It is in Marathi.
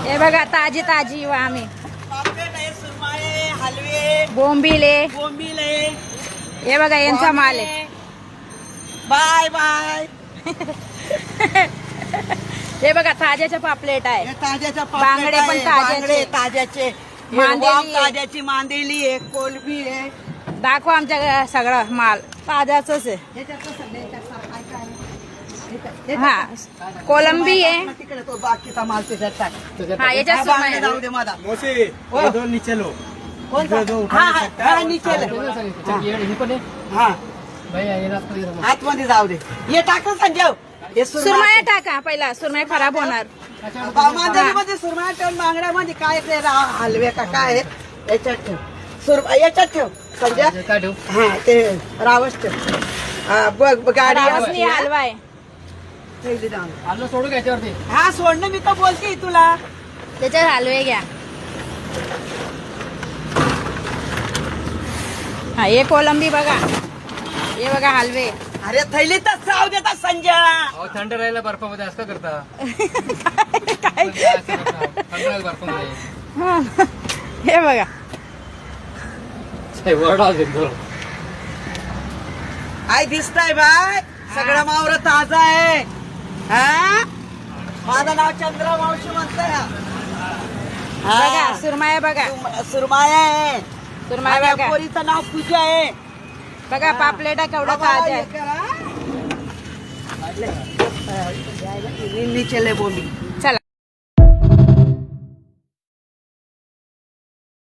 हे बघा ताजी ताजी आम्ही पापलेट आहे, सुरमई, हलवे, बोंबिले. बोंबील आहे. हे बघा यांचा माल आहे. Bye bye. हे बघा ताज्याच्या पापलेट आहे. हे ताज्याच्या बांगडे पापलेट पण आहे, ताज्याचे. बांगडे ताज्याचे. मांदेली वाम आहे. ताज्याची मांदेली आहे, कोलबी आहे. दाखवा आमच्या सगळं माल ताज्याच आहे. ह्याच्यातलं सगळं ह्याच्यात काय काय आहे? ह्याच्यात- हा कोलंबी आहे. तिकडे तो बाकीचा माल त्याच्यात टाक. हा याच्यात हा, सुरमई बांगडे आहे. जाऊ दे मला. मोसे ओ. ये दो नीचे लो. कोणता? जो हा उठाने हा सकता हा, है, नीचे वो ले. हा आतमध्ये जाऊ दे. हे टाक संजय. हे सुरमया टाका पहिला सुरमया खराब होणार. मांदेलीमध्ये सुरमया ठेव, बांगड्यामध्ये काय ते हलवे का काय आहे? याच्यात ठेव. याच्यात ठेव संजय. हा ते रावस ठेव. हा, बघ गाडी रावसनी हलवा आहे. ठेवली जाऊन. सोडू याच्यावरती. हा सोडणं मी तर बोलते तुला. त्याच्यात हलवे घ्या. हा हे कोलंबी बघा. हे बघा हलवे. अरे थैली तर जाऊ देतात संजय. थंड राहिला बर्फामध्ये असं का करता? काय थंड राहिला बर्फामध्ये. हा. हे बघा आई दिसताय बाय सगळं मावर ताजा आहे. हा माझं नाव चंद्रा मावशी म्हणतंय. बघा सुरमया बघा. सुरमाया आहे. सुरमया माझ्या बघा. पोरीचं नाव पूजा आहे. बघा पापलेटा केवढा ताजा आहे. नीचे ले बोंबी.